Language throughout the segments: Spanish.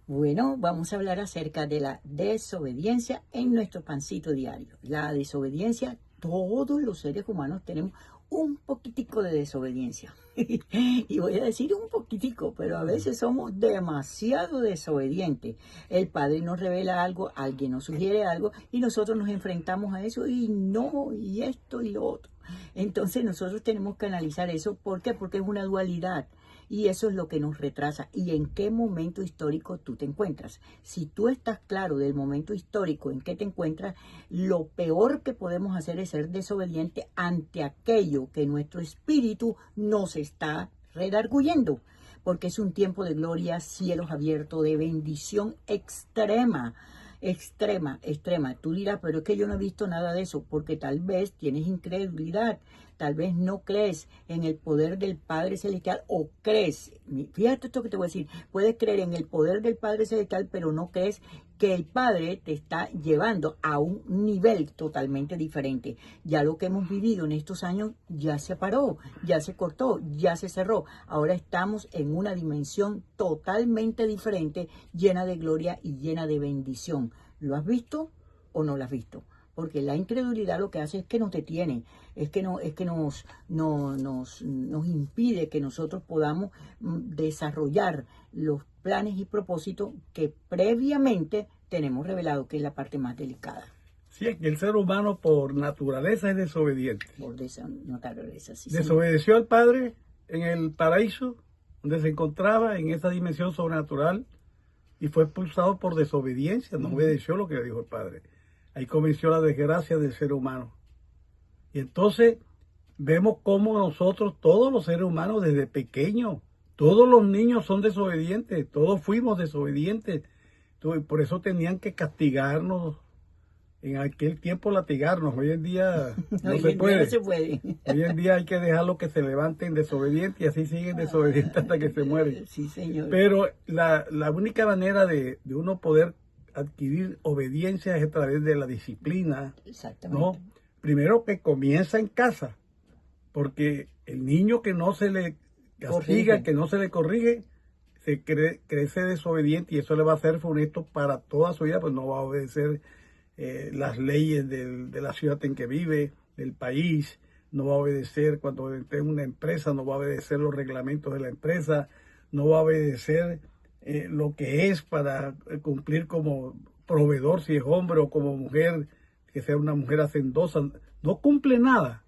Bueno, vamos a hablar acerca de la desobediencia en nuestro pancito diario. La desobediencia, todos los seres humanos tenemos un poquitico de desobediencia. Y voy a decir un poquitico, pero a veces somos demasiado desobedientes. El Padre nos revela algo, alguien nos sugiere algo y nosotros nos enfrentamos a eso y no, y esto y lo otro. Entonces nosotros tenemos que analizar eso. ¿Por qué? Porque es una dualidad. Y eso es lo que nos retrasa. ¿Y en qué momento histórico tú te encuentras? Si tú estás claro del momento histórico en que te encuentras, lo peor que podemos hacer es ser desobediente ante aquello que nuestro espíritu nos está redarguyendo. Porque es un tiempo de gloria, cielos abiertos, de bendición extrema. Extrema, extrema. Tú dirás, pero es que yo no he visto nada de eso, porque tal vez tienes incredulidad, tal vez no crees en el poder del Padre Celestial o crees, fíjate esto que te voy a decir, puedes creer en el poder del Padre Celestial, pero no crees que el Padre te está llevando a un nivel totalmente diferente. Ya lo que hemos vivido en estos años ya se paró, ya se cortó, ya se cerró. Ahora estamos en una dimensión totalmente diferente, llena de gloria y llena de bendición. ¿Lo has visto o no lo has visto? Porque la incredulidad lo que hace es que nos detiene, es que nos impide que nosotros podamos desarrollar los planes y propósitos que previamente tenemos revelado, que es la parte más delicada. Sí, es que el ser humano por naturaleza es desobediente. Por naturaleza, sí, Desobedeció al Padre en el paraíso, donde se encontraba en esa dimensión sobrenatural, y fue expulsado por desobediencia, no obedeció lo que le dijo el Padre. Ahí comenzó la desgracia del ser humano. Y entonces vemos cómo nosotros, todos los seres humanos desde pequeños, todos los niños son desobedientes, todos fuimos desobedientes. Por eso tenían que castigarnos. En aquel tiempo latigarnos, hoy en día no se puede. No se puede. Hoy en día hay que dejarlo que se levanten desobedientes y así siguen desobedientes hasta que se mueren. Sí, señor. Pero la única manera de uno poder adquirir obediencia es a través de la disciplina. Exactamente. ¿No? Primero que comienza en casa, porque el niño que no se le castiga, que no se le corrige, crece desobediente y eso le va a hacer funesto para toda su vida, pues no va a obedecer las leyes de la ciudad en que vive, del país, no va a obedecer cuando esté en una empresa, no va a obedecer los reglamentos de la empresa, no va a obedecer lo que es para cumplir como proveedor, si es hombre o como mujer, que sea una mujer hacendosa, no cumple nada,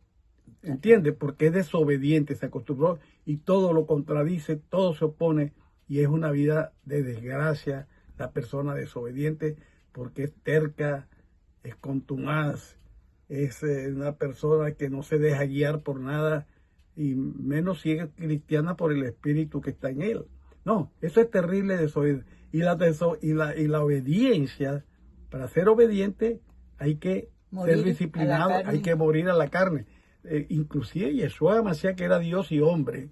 ¿entiende? Porque es desobediente, se acostumbró y todo lo contradice, todo se opone y es una vida de desgracia la persona desobediente porque es terca, es contumaz, es una persona que no se deja guiar por nada y menos si es cristiana por el espíritu que está en él. No, eso es terrible desobediencia. Y la obediencia, para ser obediente hay que ser disciplinado, hay que morir a la carne. Inclusive Yeshua Mashiach, que era Dios y hombre,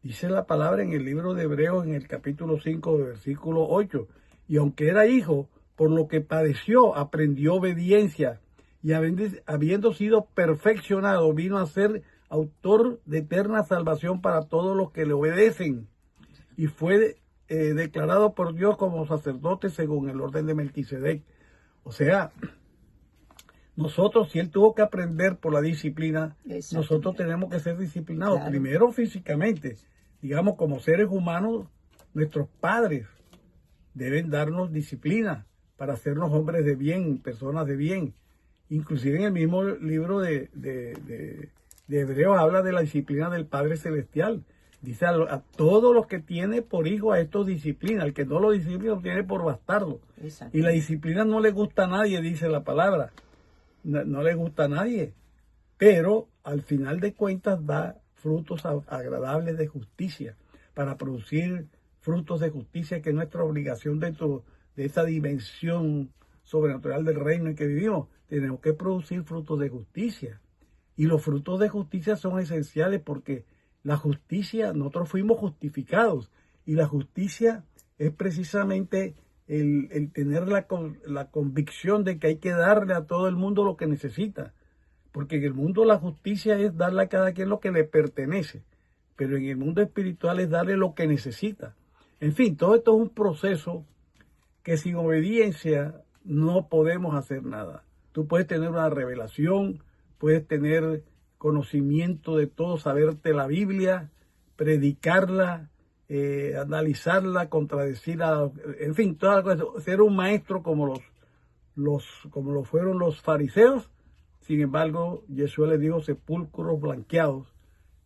dice la palabra en el libro de Hebreos en el capítulo 5, versículo 8, y aunque era hijo, por lo que padeció, aprendió obediencia y habiendo sido perfeccionado, vino a ser autor de eterna salvación para todos los que le obedecen. Y fue declarado por Dios como sacerdote según el orden de Melquisedec. O sea, nosotros, si él tuvo que aprender por la disciplina, nosotros tenemos que ser disciplinados. Claro. Primero físicamente, digamos, como seres humanos, nuestros padres deben darnos disciplina para hacernos hombres de bien, personas de bien. Inclusive en el mismo libro de Hebreos habla de la disciplina del Padre Celestial. Dice a todos los que tiene por hijo a estos disciplina. El que no lo disciplina lo tiene por bastardo. Y la disciplina no le gusta a nadie, dice la palabra. No le gusta a nadie. Pero al final de cuentas da frutos agradables de justicia. Para producir frutos de justicia, que es nuestra obligación dentro de esa dimensión sobrenatural del reino en que vivimos. Tenemos que producir frutos de justicia. Y los frutos de justicia son esenciales porque la justicia, nosotros fuimos justificados. Y la justicia es precisamente el tener la convicción de que hay que darle a todo el mundo lo que necesita. Porque en el mundo la justicia es darle a cada quien lo que le pertenece. Pero en el mundo espiritual es darle lo que necesita. En fin, todo esto es un proceso que sin obediencia no podemos hacer nada. Tú puedes tener una revelación, puedes tener conocimiento de todo, saberte la Biblia, predicarla, analizarla, contradecirla, en fin, todas las cosas, ser un maestro como como lo fueron los fariseos. Sin embargo, Yeshua les dijo sepulcros blanqueados,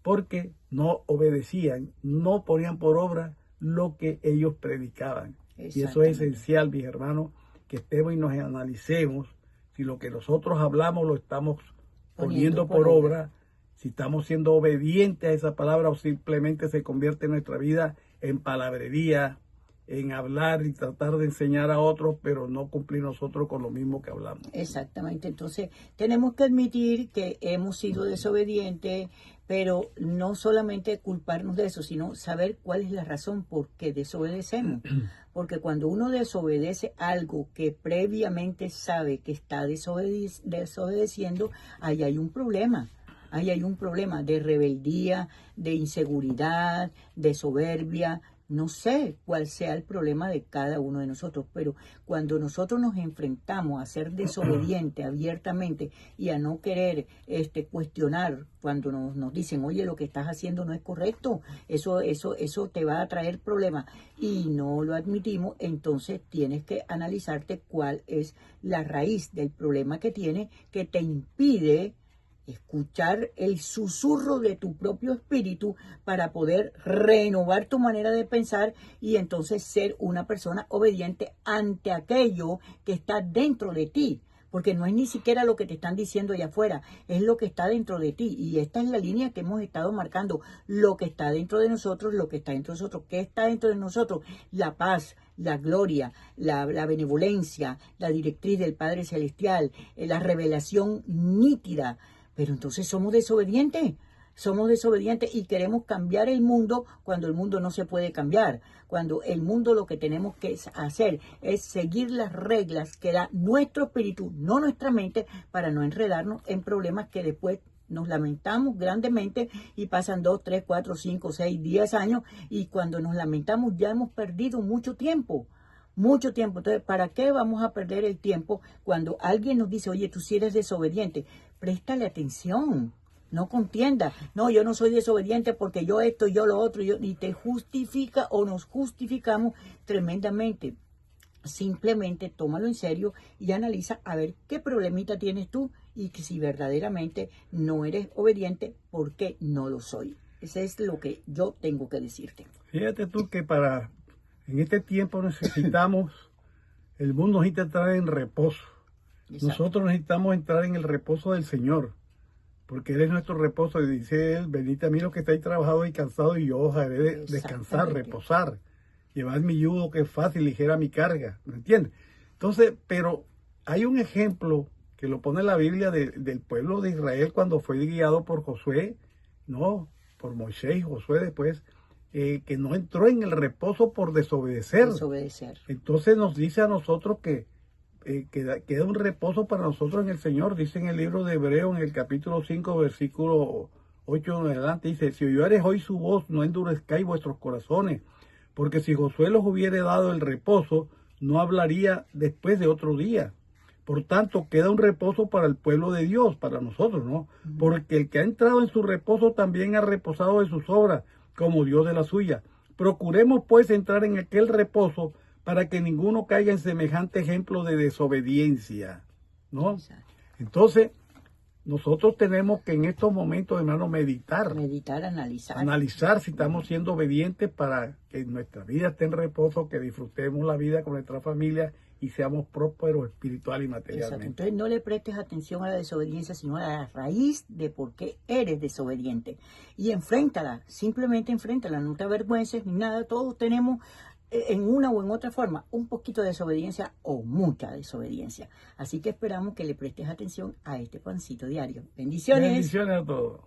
porque no obedecían, no ponían por obra lo que ellos predicaban. Y eso es esencial, mis hermanos, que estemos y nos analicemos si lo que nosotros hablamos lo estamos poniendo por obra, si estamos siendo obedientes a esa palabra o simplemente se convierte en nuestra vida en palabrería, en hablar y tratar de enseñar a otros, pero no cumplir nosotros con lo mismo que hablamos. Exactamente, entonces tenemos que admitir que hemos sido desobedientes, pero no solamente culparnos de eso, sino saber cuál es la razón por qué desobedecemos. Porque cuando uno desobedece algo que previamente sabe que está desobedeciendo, ahí hay un problema. Ahí hay un problema de rebeldía, de inseguridad, de soberbia. No sé cuál sea el problema de cada uno de nosotros, pero cuando nosotros nos enfrentamos a ser desobedientes abiertamente y a no querer cuestionar, cuando nos dicen, oye, lo que estás haciendo no es correcto, eso te va a traer problemas, y no lo admitimos, entonces tienes que analizarte cuál es la raíz del problema que tiene, que te impide escuchar el susurro de tu propio espíritu para poder renovar tu manera de pensar y entonces ser una persona obediente ante aquello que está dentro de ti. Porque no es ni siquiera lo que te están diciendo allá afuera, es lo que está dentro de ti. Y esta es la línea que hemos estado marcando, lo que está dentro de nosotros, lo que está dentro de nosotros. ¿Qué está dentro de nosotros? La paz, la gloria, la benevolencia, la directriz del Padre Celestial, la revelación nítida. Pero entonces somos desobedientes y queremos cambiar el mundo cuando el mundo no se puede cambiar. Cuando el mundo lo que tenemos que hacer es seguir las reglas que da nuestro espíritu, no nuestra mente, para no enredarnos en problemas que después nos lamentamos grandemente y pasan 2, 3, 4, 5, 6, 10 años y cuando nos lamentamos ya hemos perdido mucho tiempo. Mucho tiempo. Entonces, ¿para qué vamos a perder el tiempo cuando alguien nos dice, oye, tú sí eres desobediente? Préstale atención, no contienda. No, yo no soy desobediente porque yo esto, yo lo otro, y te justifica o nos justificamos tremendamente. Simplemente tómalo en serio y analiza a ver qué problemita tienes tú y que si verdaderamente no eres obediente, ¿por qué no lo soy? Eso es lo que yo tengo que decirte. Fíjate tú que en este tiempo necesitamos, el mundo necesita entrar en reposo. Exacto. Nosotros necesitamos entrar en el reposo del Señor, porque Él es nuestro reposo. Y dice Él, venid a mí los que estáis trabajados y cansados, y yo os haré descansar, reposar. Llevad mi yugo que es fácil, ligera mi carga. ¿Me entiendes? Entonces, pero hay un ejemplo que lo pone la Biblia del pueblo de Israel cuando fue guiado por Josué, no, por Moisés y Josué después, que no entró en el reposo por desobedecer. Entonces nos dice a nosotros que queda un reposo para nosotros en el Señor. Dice en el libro de Hebreo, en el capítulo 5, versículo 8 en adelante, dice, si oyeres hoy su voz, no endurezcáis vuestros corazones, porque si Josué los hubiere dado el reposo, no hablaría después de otro día. Por tanto, queda un reposo para el pueblo de Dios, para nosotros, ¿no? Porque el que ha entrado en su reposo también ha reposado de sus obras, como Dios de la suya. Procuremos pues entrar en aquel reposo para que ninguno caiga en semejante ejemplo de desobediencia, ¿no? Exacto. Entonces, nosotros tenemos que en estos momentos, hermano, meditar, analizar si estamos siendo obedientes para que nuestra vida esté en reposo, que disfrutemos la vida con nuestra familia y seamos prósperos espiritual y materialmente. Exacto. Entonces no le prestes atención a la desobediencia, sino a la raíz de por qué eres desobediente. Y enfréntala, simplemente enfréntala, no te avergüences ni nada. Todos tenemos en una o en otra forma un poquito de desobediencia o mucha desobediencia. Así que esperamos que le prestes atención a este pancito diario. Bendiciones. Bendiciones a todos.